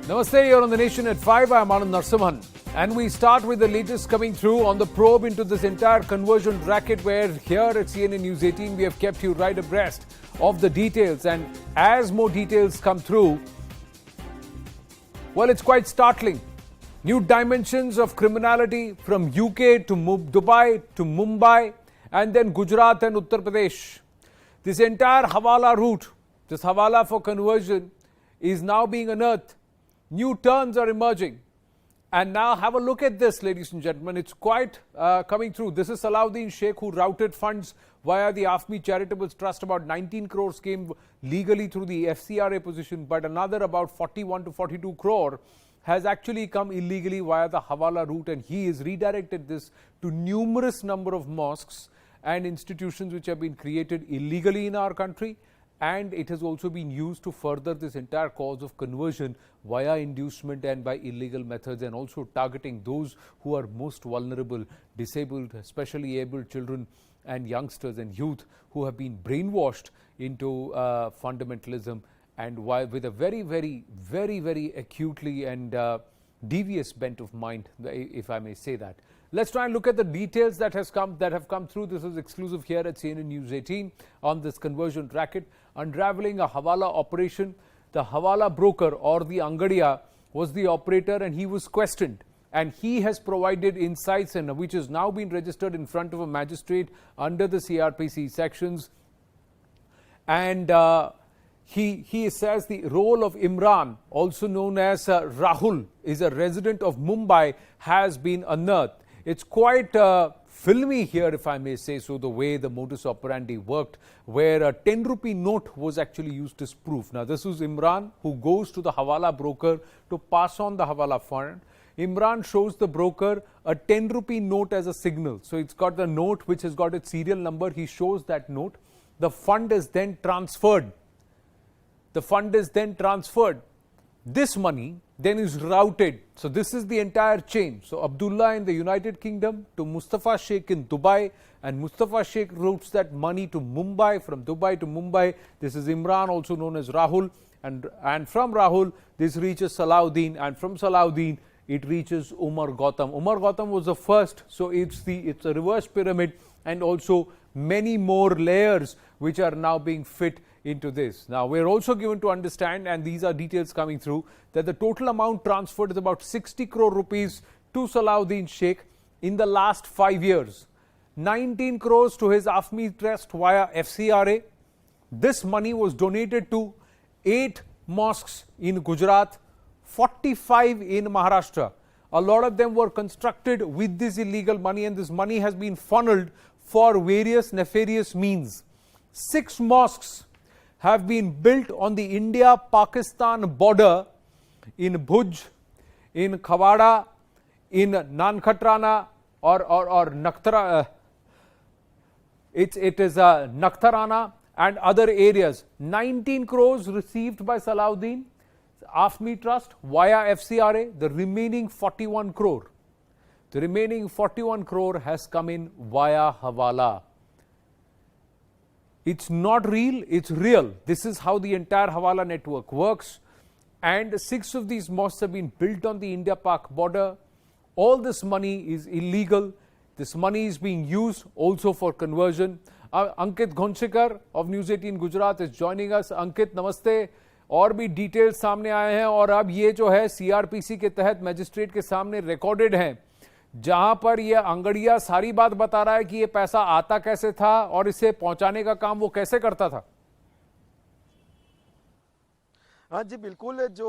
Namaste, you're on the Nation at 5. I'm Anand Narsimhan. And we start with the latest coming through on the probe into this entire conversion racket, where here at CNN News 18, we have kept you right abreast of the details. And as more details come through, well, it's quite startling. New dimensions of criminality from UK to Dubai to Mumbai and then Gujarat and Uttar Pradesh. This entire Hawala route, this Hawala for conversion, is now being unearthed. New turns are emerging. And now have a look at this, ladies and gentlemen. It's quite coming through. This is Salahuddin Sheikh, who routed funds via the AFMI Charitable Trust. About 19 crores came legally through the FCRA position, but another about 41 to 42 crore has actually come illegally via the Hawala route, and he has redirected this to numerous number of mosques and institutions which have been created illegally in our country. And it has also been used to further this entire cause of conversion via inducement and by illegal methods, and also targeting those who are most vulnerable, disabled, especially abled children and youngsters and youth who have been brainwashed into fundamentalism, and with a very acutely and devious bent of mind, if I may say that. Let's try and look at the details that have come through. This is exclusive here at CNN News 18 on this conversion racket. Unraveling a Hawala operation. The Hawala broker, or the Angadiya, was the operator, and he was questioned. And he has provided insights, and which has now been registered in front of a magistrate under the CRPC sections. And he says the role of Imran, also known as Rahul, is a resident of Mumbai, has been unearthed. It's quite filmy here, if I may say so, the way the modus operandi worked, where a 10 rupee note was actually used as proof. Now, this was Imran, who goes to the Hawala broker to pass on the Hawala fund. Imran shows the broker a 10 rupee note as a signal. So it's got the note which has got its serial number. He shows that note. The fund is then transferred. This money then is routed. So this is the entire chain. So Abdullah in the United Kingdom to Mustafa Sheikh in Dubai, and Mustafa Sheikh routes that money to Mumbai. From Dubai to Mumbai, this is Imran, also known as Rahul, and from Rahul this reaches Salahuddin, and from Salahuddin it reaches Umar Gautam. Umar Gautam was the first, so it's a reverse pyramid, and also many more layers which are now being fit into this. Now, we're also given to understand, and these are details coming through, that the total amount transferred is about 60 crore rupees to Salahuddin Sheikh in the last 5 years. 19 crores to his AFMI trust via FCRA. This money was donated to 8 mosques in Gujarat, 45 in Maharashtra. A lot of them were constructed with this illegal money, and this money has been funneled for various nefarious means. 6 mosques have been built on the India-Pakistan border in Bhuj, in Hawala, in Nankhatrana or Nakhtara. It is Nakhtarana and other areas. 19 crores received by Salahuddin AFMI Trust via FCRA. The remaining 41 crore. The remaining 41 crore has come in via Hawala. It's not real, it's real. This is how the entire Hawala network works. And 6 of these mosques have been built on the India-Pak border. All this money is illegal. This money is being used also for conversion. Ankit Ghonshikar of News 18 Gujarat is joining us. Ankit, namaste. और भी details सामने आए हैं, और अब ये जो है CRPC के तहत मैजिस्ट्रेट के सामने रिकॉर्डेड हैं, जहां पर ये अंगड़िया सारी बात बता रहा है कि ये पैसा आता कैसे था और इसे पहुंचाने का काम वो कैसे करता था। हाँ जी बिल्कुल, जो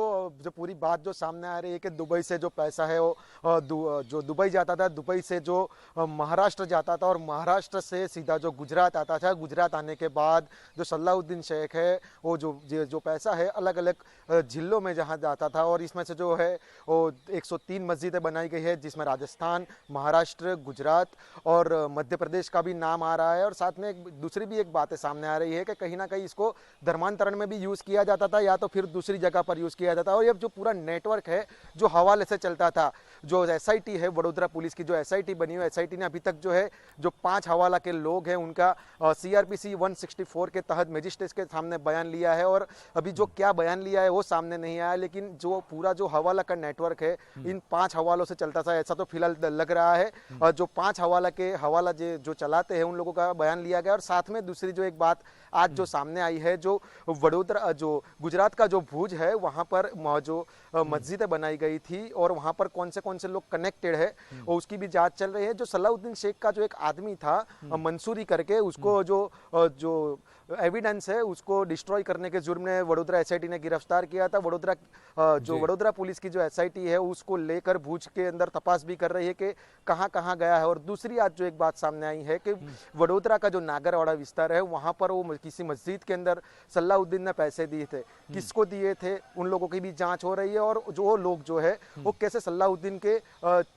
पूरी बात जो सामने आ रही है कि दुबई से जो पैसा है वो जो दुबई जाता था, दुबई से जो महाराष्ट्र जाता था, और महाराष्ट्र से सीधा जो गुजरात आता था। गुजरात आने के बाद जो सलाहुद्दीन शेख है वो जो पैसा है अलग अलग जिलों में जहाँ जाता था, और इसमें से जो है वो 103 मस्जिदें बनाई गई है, जिसमें राजस्थान, महाराष्ट्र, गुजरात और मध्य प्रदेश का भी नाम आ रहा है। और साथ में दूसरी भी एक बात सामने आ रही है कि कहीं ना कहीं इसको धर्मांतरण में भी यूज़ किया जाता था, या तो फिर दूसरी जगह पर यूज़ किया जाता है। और ये जो पूरा नेटवर्क है जो हवाले से चलता था, जो एसआईटी है वडोदरा पुलिस की, जो एसआईटी बनी हुई एसआईटी ने अभी तक जो है जो 5 हवाला के लोग हैं उनका सीआरपीसी 164 के तहत मजिस्ट्रेट के सामने बयान लिया है। और अभी जो क्या बयान लिया है वो सामने नहीं आया, लेकिन जो पूरा जो हवाला का नेटवर्क है इन 5 हवालों से चलता था, ऐसा तो फिलहाल लग रहा है। और जो 5 हवाला जो चलाते हैं उन लोगों का बयान लिया गया। और साथ में दूसरी जो एक बात आज जो सामने आई है, जो वडोदरा जो गुजरात का जो भुज है वहां पर जो मस्जिदें बनाई गई थी और वहां पर कौन से लोग कनेक्टेड है और उसकी भी जांच चल रही है। जो सलाउद्दीन शेख का जो एक आदमी था मंसूरी करके, उसको जो एविडेंस है उसको डिस्ट्रॉय करने के जुर्म में वडोदरा एसआईटी ने गिरफ्तार किया था। वडोदरा पुलिस की जो एसआईटी है उसको लेकर भुज के अंदर तपास भी कर रही है कि कहां गया है। और दूसरी आज जो एक बात सामने आई है कि वडोदरा का जो नागरवाड़ा विस्तार है वहां पर वो किसी मस्जिद के अंदर सलाउद्दीन ने पैसे दिए थे, किसको दिए थे उन लोगों की भी जांच हो रही है। और जो लोग जो है वो कैसे सलाउद्दीन के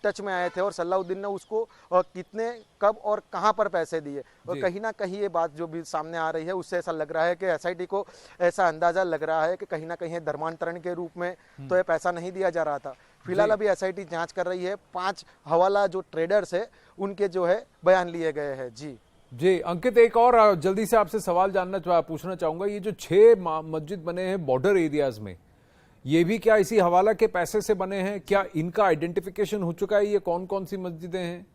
टच में आए थे और सलाउद्दीन ने उसको कितने, कब और कहां पर पैसे दिए, और कहीं ना कहीं ये बात जो भी सामने आ रही है उससे ऐसा लग रहा है कि एसआईटी को ऐसा अंदाजा लग रहा है कि कहीं ना कहीं धर्मांतरण के रूप में तो ये पैसा नहीं दिया जा रहा था। फिलहाल अभी एसआईटी जांच कर रही है। 5 हवाला जो ट्रेडर्स है उनके जो है बयान लिए गए हैं। जी अंकित, एक और जल्दी से आपसे सवाल पूछना चाहूंगा। ये जो 6 मस्जिद बने हैं बॉर्डर एरियाज में, ये भी क्या इसी हवाला के पैसे से बने हैं? क्या इनका आइडेंटिफिकेशन हो चुका है? ये कौन कौन सी मस्जिदें हैं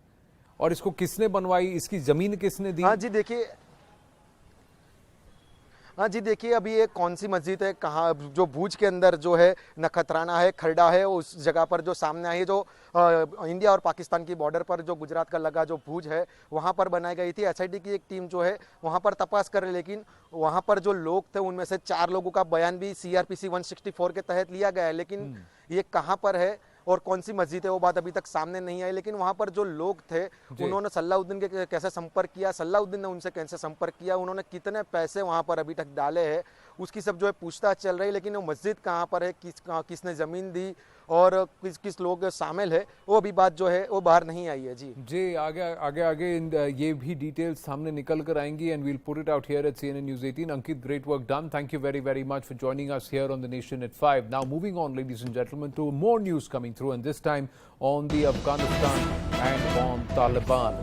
और इसको किसने बनवाई, इसकी जमीन किसने दी? हाँ जी देखिए अभी ये कौन सी मस्जिद है, कहाँ, जो भुज के अंदर जो है नखत्राना है, खरड़ा है, उस जगह पर जो सामने आई है, जो इंडिया और पाकिस्तान की बॉर्डर पर जो गुजरात का लगा जो भुज है वहाँ पर बनाई गई थी। एसआईटी की एक टीम जो है वहाँ पर तपास कर रही, लेकिन वहाँ पर जो लोग थे उनमें से 4 लोगों का बयान भी सीआरपीसी 164 के तहत लिया गया है। लेकिन ये कहाँ पर है और कौन सी मस्जिद है वो बात अभी तक सामने नहीं आई। लेकिन वहां पर जो लोग थे उन्होंने सलाउद्दीन के कैसे संपर्क किया, सलाउद्दीन ने उनसे कैसे संपर्क किया, उन्होंने कितने पैसे वहां पर अभी तक डाले हैं, उसकी सब जो है पूछताछ चल रही है। लेकिन वो मस्जिद कहाँ पर है, किसने जमीन दी और किस लोग शामिल है, वो अभी बात जो है वो बाहर नहीं आई है। जी आगे ये भी डिटेल्स सामने निकल कर आएंगी and we'll put it out here at CNN News 18. Ankit, great work done. Thank you very much for joining us here on the Nation at 5. Now moving on, ladies and gentlemen, to more news coming through, and this time on the Afghanistan and on Taliban.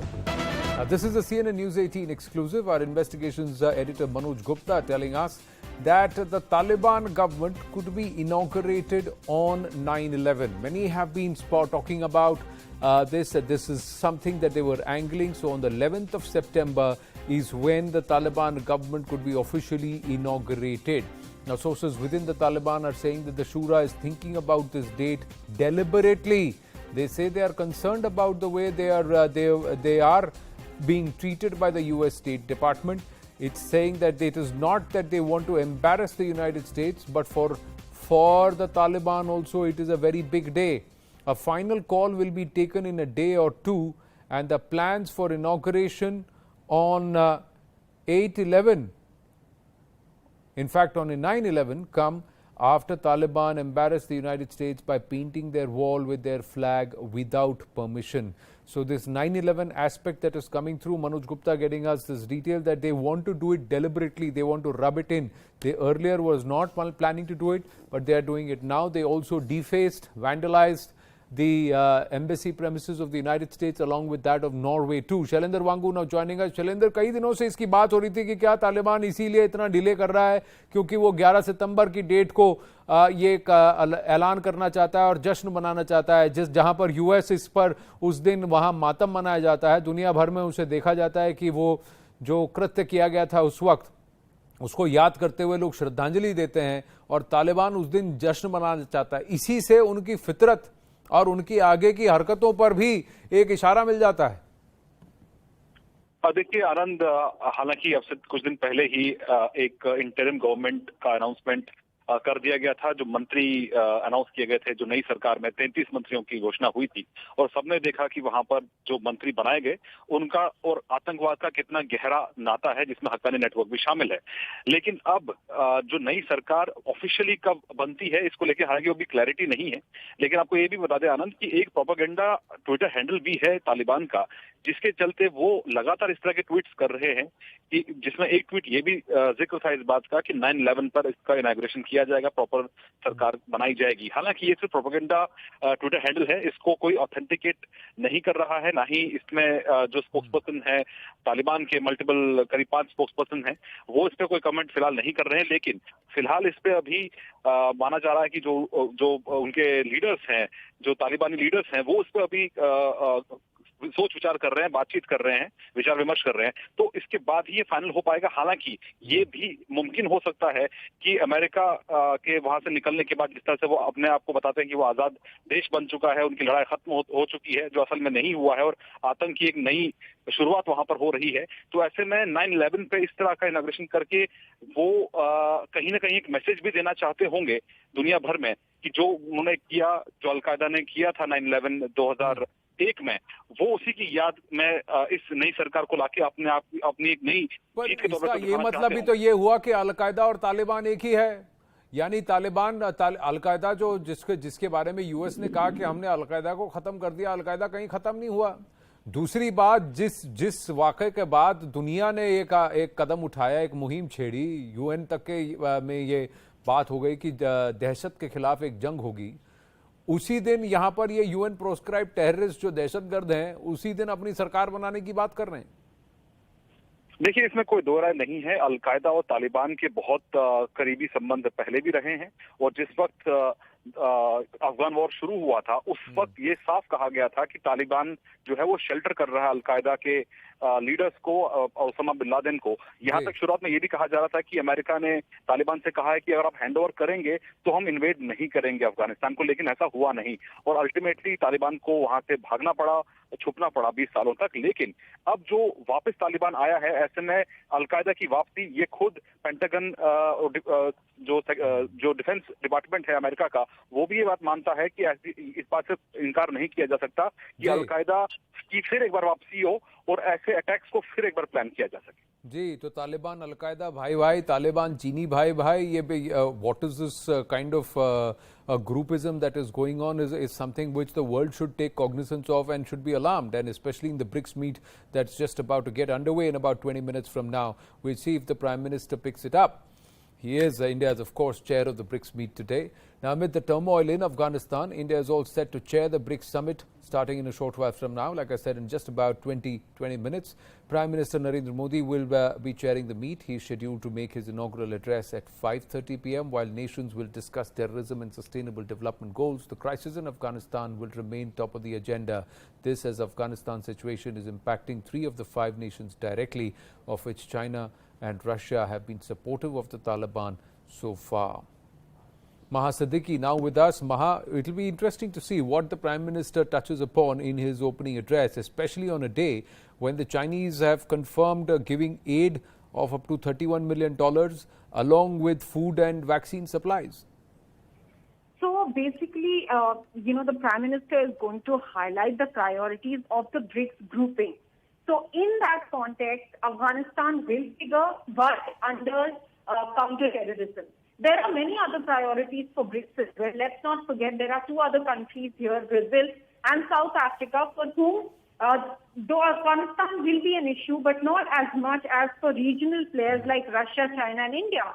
This is the CNN News 18 exclusive. Our investigations editor Manoj Gupta telling us that the Taliban government could be inaugurated on 9/11. Many have been talking about this is something that they were angling. So on the 11th of September is when the Taliban government could be officially inaugurated. Now sources within the Taliban are saying that the Shura is thinking about this date deliberately. They say they are concerned about the way they are being treated by the US State Department. It's saying that it is not that they want to embarrass the United States, but for the Taliban also it is a very big day. A final call will be taken in a day or two, and the plans for inauguration on 8/11, in fact on 9/11, come after Taliban embarrassed the United States by painting their wall with their flag without permission. So this 9/11 aspect that is coming through, Manoj Gupta getting us this detail that they want to do it deliberately, they want to rub it in. They earlier was not planning to do it, but they are doing it now. They also defaced, vandalized the embassy premises of the United States along with that of Norway too. Shailendra Wangu now joining us. Shailendra, कई दिनों से इसकी बात हो रही थी कि क्या तालिबान इसीलिए इतना डिले कर रहा है क्योंकि वो 11 सितंबर की डेट को ये ऐलान करना चाहता है और जश्न मनाना चाहता है, जहां पर यूएस इस पर उस दिन वहां मातम मनाया जाता है, दुनिया भर में उसे देखा जाता है कि वो जो कृत्य किया गया था उस वक्त उसको याद करते हुए लोग श्रद्धांजलि देते हैं और तालिबान उस दिन जश्न मनाना चाहता है। इसी से उनकी फितरत और उनकी आगे की हरकतों पर भी एक इशारा मिल जाता है। देखिए आनंद, हालांकि अब से कुछ दिन पहले ही एक इंटरिम गवर्नमेंट का अनाउंसमेंट कर दिया गया था। जो मंत्री अनाउंस किए गए थे, जो नई सरकार में 33 मंत्रियों की घोषणा हुई थी और सबने देखा कि वहां पर जो मंत्री बनाए गए उनका और आतंकवाद का कितना गहरा नाता है, जिसमें हक्कानी नेटवर्क भी शामिल है। लेकिन अब जो नई सरकार ऑफिशियली कब बनती है इसको लेकर हालांकि वो भी क्लैरिटी नहीं है। लेकिन आपको ये भी बता दें आनंद कि एक प्रोपेगेंडा ट्विटर हैंडल भी है तालिबान का जिसके चलते वो लगातार इस तरह के ट्वीट्स कर रहे हैं कि जिसमें एक ट्वीट ये भी जिक्र था इस बात का कि 9/11 पर इसका इनॉग्रेशन किया जाएगा, प्रॉपर सरकार बनाई जाएगी। हालांकि ये सिर्फ प्रोपेगेंडा ट्विटर हैंडल है, इसको कोई ऑथेंटिकेट नहीं कर रहा है, ना ही इसमें जो स्पोक्सपर्सन है तालिबान के मल्टीपल करीब 5 स्पोक्सपर्सन हैं वो इस पे कोई कमेंट फिलहाल नहीं कर रहे हैं। लेकिन फिलहाल इस पे अभी माना जा रहा है कि जो उनके लीडर्स हैं, जो तालिबानी लीडर्स हैं, वो इस पे अभी सोच विचार कर रहे हैं, बातचीत कर रहे हैं, विचार विमर्श कर रहे हैं। तो इसके बाद ही ये फाइनल हो पाएगा। हालांकि ये भी मुमकिन हो सकता है कि अमेरिका के वहां से निकलने के बाद जिस तरह से वो अपने आप को बताते हैं कि वो आजाद देश बन चुका है, उनकी लड़ाई खत्म हो चुकी है, जो असल में नहीं हुआ है, और आतंक की एक नई शुरुआत वहां पर हो रही है। तो ऐसे में 9/11 पे इस तरह का इनॉग्रेशन करके वो कहीं ना कहीं एक मैसेज भी देना चाहते होंगे दुनिया भर में कि जो उन्होंने किया, जो अलकायदा ने किया था 9/11 2001 में, वो उसी की याद में इस नई सरकार को लाके अपनी एक नई जीत के तौर पर ये मतलब भी तो ये हुआ कि अलकायदा और तालिबान एक ही है। यानी तालिबान अलकायदा जिसके बारे में यूएस ने कहा कि हमने अलकायदा को खत्म कर दिया, अलकायदा कहीं खत्म नहीं हुआ। दूसरी बात, जिस वाक़े के बाद दुनिया ने एक कदम उठाया, एक मुहिम छेड़ी, यूएन तक के में ये बात हो गई कि दहशत के खिलाफ एक जंग होगी, उसी दिन यहां पर ये यूएन प्रोस्क्राइब टेररिस्ट जो दहशतगर्द हैं उसी दिन अपनी सरकार बनाने की बात कर रहे हैं। देखिए, इसमें कोई दो राय नहीं है। अलकायदा और तालिबान के बहुत करीबी संबंध पहले भी रहे हैं, और जिस वक्त अफगान वॉर शुरू हुआ था उस वक्त ये साफ कहा गया था कि तालिबान जो है वो शेल्टर कर रहा है अलकायदा के लीडर्स को, ओसामा बिन लादेन को। यहाँ तक शुरुआत में ये भी कहा जा रहा था कि अमेरिका ने तालिबान से कहा है कि अगर आप हैंड ओवर करेंगे तो हम इन्वेड नहीं करेंगे अफगानिस्तान को, लेकिन ऐसा हुआ नहीं, और अल्टीमेटली तालिबान को वहां से भागना पड़ा, छुपना पड़ा 20 सालों तक। लेकिन अब जो वापस तालिबान आया है, ऐसे में अलकायदा की वापसी, ये खुद पेंटागन जो डिफेंस डिपार्टमेंट है अमेरिका का, वो भी ये बात मानता है कि इस बात से इनकार नहीं किया जा सकता कि अलकायदा की फिर एक बार वापसी हो और ऐसे अटैक्स को फिर एक बार प्लान किया जा सके। जी, तो तालिबान अलकायदा भाई भाई, तालिबान चीनी भाई भाई, ये what is this kind of groupism that is going on is something which the world should take cognizance of and should be alarmed, and especially in the BRICS meet that's just about to get underway in about 20 minutes from now. We'll see if the Prime Minister picks it up. He is India's, of course, chair of the BRICS meet today. Now, amid the turmoil in Afghanistan, India is all set to chair the BRICS summit starting in a short while from now. Like I said, in just about 20 minutes, Prime Minister Narendra Modi will be chairing the meet. He is scheduled to make his inaugural address at 5:30 p.m. while nations will discuss terrorism and sustainable development goals. The crisis in Afghanistan will remain top of the agenda. This as Afghanistan's situation is impacting 3 of the 5 nations directly, of which China and Russia have been supportive of the Taliban so far. Maha Siddiqui now with us. Maha, it will be interesting to see what the Prime Minister touches upon in his opening address, especially on a day when the Chinese have confirmed giving aid of up to $31 million along with food and vaccine supplies. So basically, the Prime Minister is going to highlight the priorities of the BRICS grouping. So in that context, Afghanistan will figure, but under counter-terrorism. There are many other priorities for BRICS as well. Let's not forget there are 2 other countries here, Brazil and South Africa, for whom though Afghanistan will be an issue, but not as much as for regional players like Russia, China and India.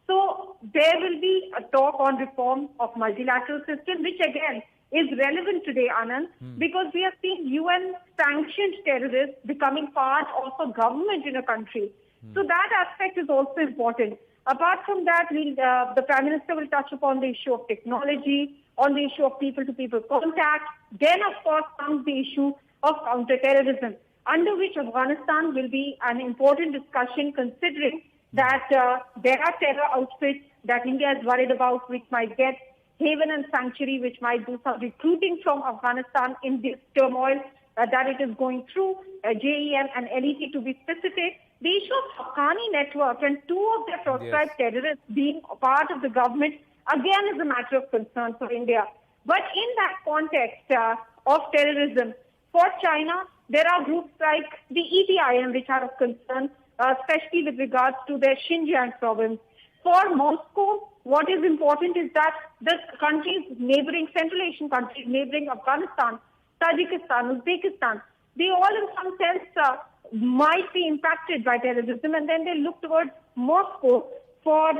So there will be a talk on reform of multilateral system, which again is relevant today, Anand, because we have seen UN-sanctioned terrorists becoming part of a government in a country. So that aspect is also important. Apart from that, the Prime Minister will touch upon the issue of technology, on the issue of people-to-people contact. Then, of course, comes the issue of counter-terrorism, under which Afghanistan will be an important discussion, considering that there are terror outfits that India is worried about, which might get haven and sanctuary, which might do some recruiting from Afghanistan in this turmoil that it is going through, JEM and LET to be specific. The issue of Haqqani network and 2 of their proscribed terrorists being a part of the government, again, is a matter of concern for India. But in that context of terrorism, for China, there are groups like the ETIM which are of concern, especially with regards to their Xinjiang province. For Moscow, what is important is that the countries neighboring, Central Asian countries neighboring Afghanistan, Tajikistan, Uzbekistan, they all in some sense might be impacted by terrorism, and then they look towards Moscow for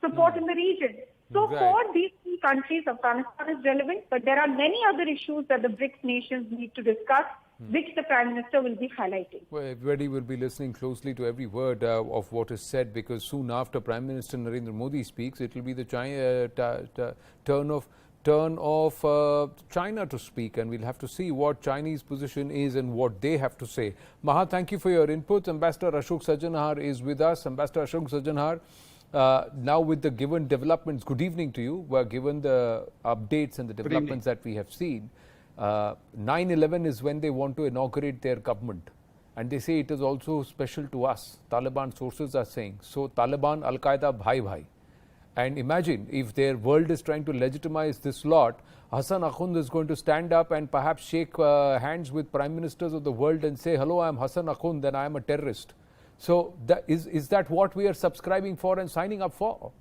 support in the region. So for these three countries, Afghanistan is relevant, but there are many other issues that the BRICS nations need to discuss, which the Prime Minister will be highlighting. Well, everybody will be listening closely to every word of what is said, because soon after Prime Minister Narendra Modi speaks, it will be the turn of China to speak, and we'll have to see what Chinese position is and what they have to say. Maha, thank you for your inputs. Ambassador Ashok Sajjanhar is with us. Ambassador Ashok Sajjanhar, now with the given developments, good evening to you. Given the updates and the developments that we have seen, 9/11 is when they want to inaugurate their government, and they say it is also special to us. Taliban sources are saying so. Taliban, Al-Qaeda, bhai bhai. And imagine if their world is trying to legitimize this lot, Hassan Akhund is going to stand up and perhaps shake hands with prime ministers of the world and say, hello, I am Hassan Akhund and I am a terrorist. So is that what we are subscribing for and signing up for?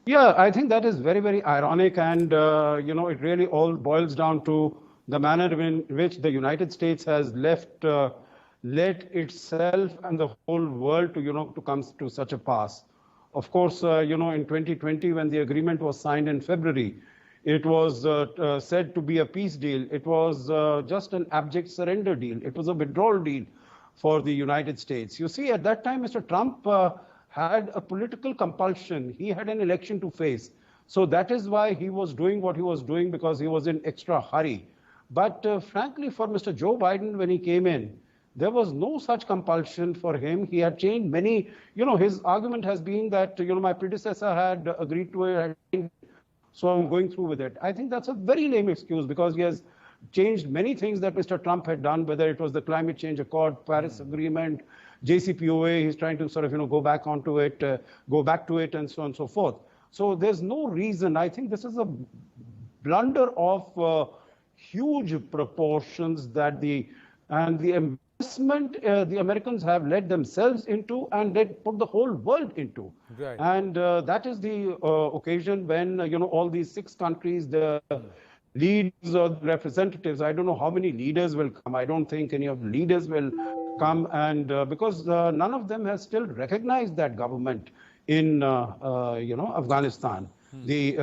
Yeah, I think that is very, very ironic, and it really all boils down to the manner in which the United States has led itself and the whole world to come to such a pass. Of course, in 2020, when the agreement was signed in February, it was said to be a peace deal. It was just an abject surrender deal. It was a withdrawal deal for the United States. You see, at that time, Mr. Trump had a political compulsion. He had an election to face. So that is why he was doing what he was doing, because he was in extra hurry. But frankly, for Mr. Joe Biden, when he came in, there was no such compulsion for him. He had changed many, his argument has been that, my predecessor had agreed to it, so I'm going through with it. I think that's a very lame excuse, because he has changed many things that Mr. Trump had done, whether it was the Climate Change Accord, Paris Agreement, JCPOA, he's trying to sort of, go back to it and so on and so forth. So there's no reason. I think this is a blunder of huge proportions that the investment the Americans have led themselves into and put the whole world into. Right. And that is the occasion when, all these 6 countries, the leaders or representatives, I don't know how many leaders will come. I don't think any of the leaders will come, and because none of them has still recognized that government in, Afghanistan. The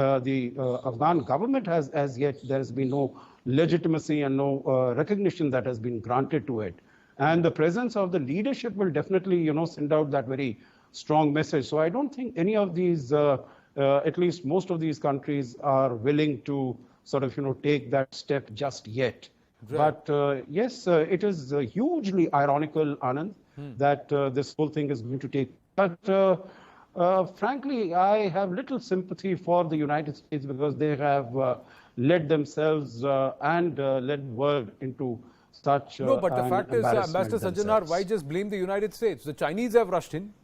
Afghan government has, as yet, there has been no legitimacy and no recognition that has been granted to it. And the presence of the leadership will definitely, send out that very strong message. So I don't think any of these, at least most of these countries, are willing to sort of, take that step just yet. Right. But yes, it is hugely ironical, Anand, that this whole thing is going to take. But frankly, I have little sympathy for the United States, because they have led themselves and led the world into such No, but the fact is, Ambassador Sajjanhar, why just blame the United States? The Chinese have rushed in.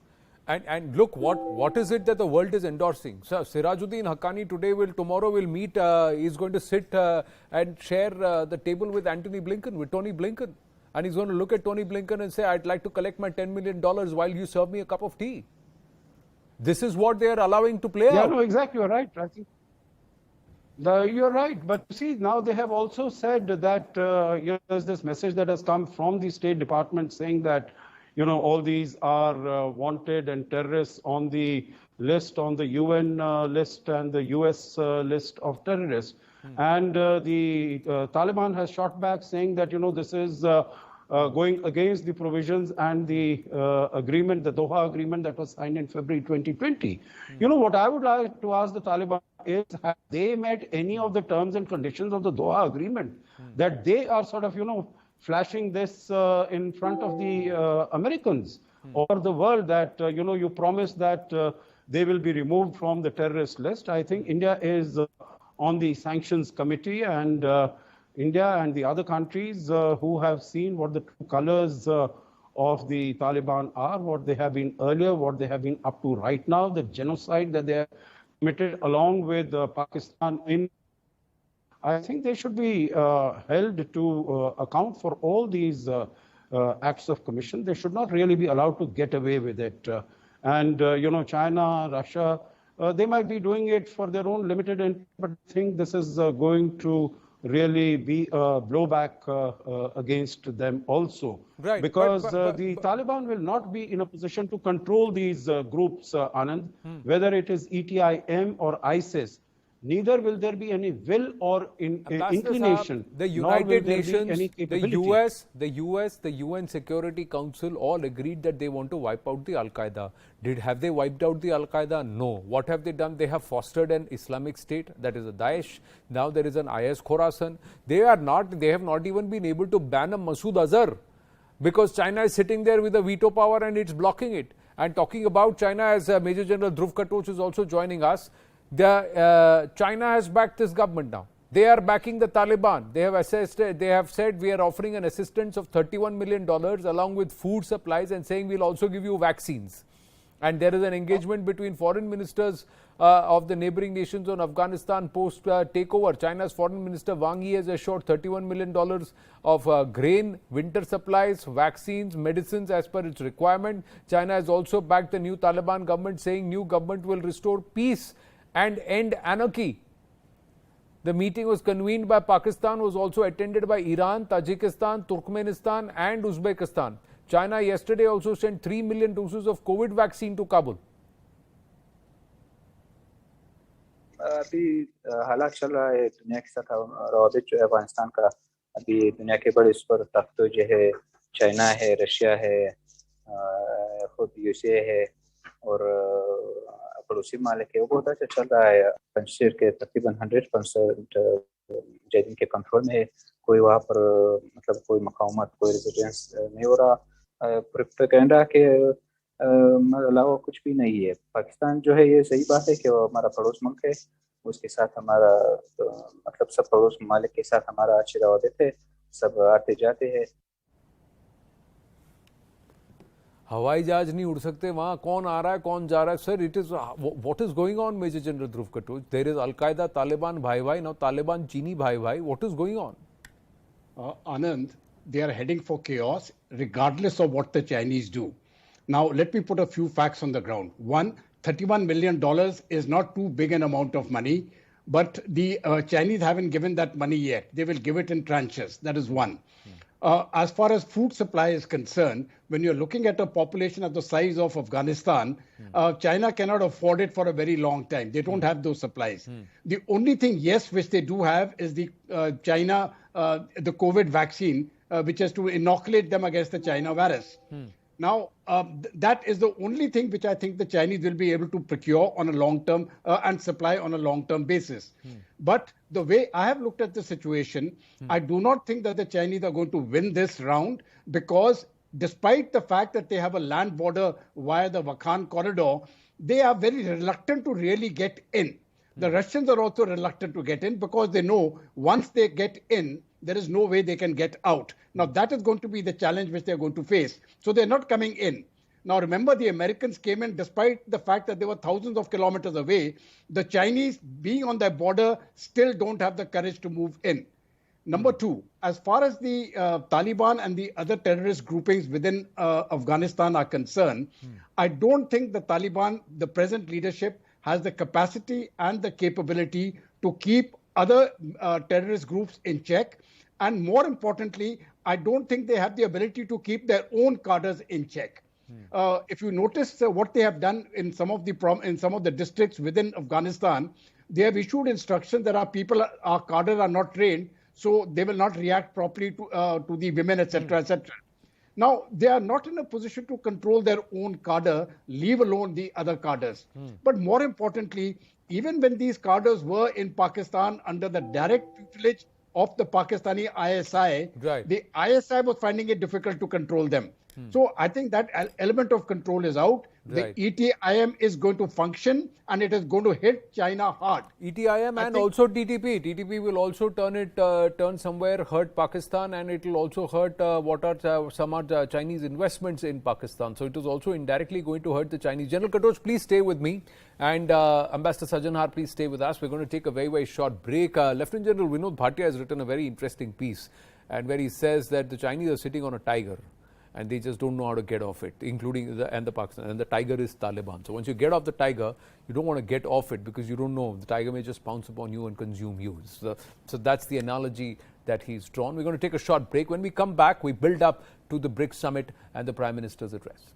And look, what is it that the world is endorsing? So Sirajuddin Haqqani tomorrow will meet, he's going to sit and share the table with Tony Blinken. And he's going to look at Tony Blinken and say, I'd like to collect my $10 million while you serve me a cup of tea. This is what they are allowing to play out. Yeah, no, exactly, you're right. I think you're right. But see, now they have also said that there's this message that has come from the State Department saying that, all these are wanted and terrorists on the list, on the UN list and the US list of terrorists. And the Taliban has shot back saying that, this is going against the provisions and the agreement, the Doha agreement that was signed in February 2020. What I would like to ask the Taliban is, have they met any of the terms and conditions of the Doha agreement that they are sort of, flashing this in front of the Americans or the world that, you promised that they will be removed from the terrorist list? I think India is on the sanctions committee, and India and the other countries who have seen what the true colors of the Taliban are, what they have been earlier, what they have been up to right now, the genocide that they have committed along with Pakistan in. I think they should be held to account for all these acts of commission. They should not really be allowed to get away with it. China, Russia, they might be doing it for their own limited intent, but I think this is going to really be a blowback against them also. Right, Because but- the Taliban will not be in a position to control these groups, Anand, whether it is ETIM or ISIS. Neither will there be any will or Ambassador inclination, Saab, the nor will United there Nations, be any the capability. US, the UN Security Council all agreed that they want to wipe out the Al-Qaeda. Have they wiped out the Al-Qaeda? No. What have they done? They have fostered an Islamic State, that is a Daesh. Now there is an IS Khorasan. They have not even been able to ban a Masood Azhar because China is sitting there with a veto power and it's blocking it. And talking about China, as Major General Dhruv Katoch is also joining us, China has backed this government now. They are backing the Taliban. They have said we are offering an assistance of $31 million along with food supplies and saying we'll also give you vaccines. And there is an engagement between foreign ministers of the neighboring nations on Afghanistan post takeover. China's foreign minister Wang Yi has assured $31 million of grain, winter supplies, vaccines, medicines as per its requirement. China has also backed the new Taliban government, saying new government will restore peace and end anarchy. The meeting was convened by Pakistan, was also attended by Iran, Tajikistan, Turkmenistan and Uzbekistan. China yesterday also sent 3 million doses of COVID vaccine to Kabul. अभी हालात चल रहा है दुनिया के साथ रवाबित जो है अफगानिस्तान का अभी दुनिया के बड़े इस पर ताकतों जो है चाइना है रशिया है खुद यूएसए है और पड़ोसी मालिक है वो बहुत अच्छा चल रहा है पंजशीर के तकरीबन 100% जैदिन के कंट्रोल में है कोई वहाँ पर मतलब कोई मकामत कोई रेजिडेंस नहीं हो रहा प्रोपेगेंडा के अलावा कुछ भी नहीं है पाकिस्तान जो है ये सही बात है कि वो हमारा पड़ोस मुल्क है उसके साथ हमारा मतलब सब पड़ोस मालिक के साथ हमारा अच्छे रवाबित है सब आते जाते हैं हवाई जहाज नहीं उड़ सकते वहां कौन आ रहा है कौन जा रहा है sir it is what is going on Major General Dhruv Katoch there is al-Qaeda Taliban भाई भाई नाउ तालिबान चीनी भाई भाई what is going on Anand, they are heading for chaos regardless of what the Chinese do. Now, let me put a few facts on the ground. One, $31 million is not too big an amount of money, but the Chinese haven't given that money yet. They will give it in tranches. That is one. As far as food supply is concerned, when you're looking at a population of the size of Afghanistan, China cannot afford it for a very long time. They don't have those supplies. The only thing, yes, which they do have is the the COVID vaccine, which is to inoculate them against the China virus. Now, that is the only thing which I think the Chinese will be able to procure on a long-term and supply on a long-term basis. But the way I have looked at the situation, I do not think that the Chinese are going to win this round because despite the fact that they have a land border via the Wakhan corridor, they are very reluctant to really get in. The Russians are also reluctant to get in because they know once they get in, there is no way they can get out. Now, that is going to be the challenge which they're going to face. So they're not coming in. Now, remember, the Americans came in despite the fact that they were thousands of kilometers away. The Chinese, being on their border, still don't have the courage to move in. Number two, as far as the Taliban and the other terrorist groupings within Afghanistan are concerned, I don't think the Taliban, the present leadership, has the capacity and the capability to keep other terrorist groups in check. And more importantly, I don't think they have the ability to keep their own cadres in check. If you notice what they have done in some of the districts within Afghanistan, they have issued instructions that our cadres are not trained, so they will not react properly to the women, etc., etc. Now, they are not in a position to control their own cadre, leave alone the other cadres. But more importantly, even when these cadres were in Pakistan under the direct tutelage of the Pakistani ISI, the ISI was finding it difficult to control them. So I think that element of control is out. The ETIM is going to function and it is going to hit China hard. ETIM and also TTP. TTP will also turn somewhere, hurt Pakistan, and it will also hurt what are some Chinese investments in Pakistan. So it is also indirectly going to hurt the Chinese. General Katoch, please stay with me. And Ambassador Sajanhar, please stay with us. We're going to take a very, very short break. Lieutenant General Vinod Bhatia has written a very interesting piece and where he says that the Chinese are sitting on a tiger. and they just don't know how to get off it, including the Pakistan. And the tiger is Taliban. So once you get off the tiger, you don't want to get off it because you don't know. The tiger may just pounce upon you and consume you. So that's the analogy that he's drawn. We're going to take a short break. When we come back, we build up to the BRICS summit and the Prime Minister's address.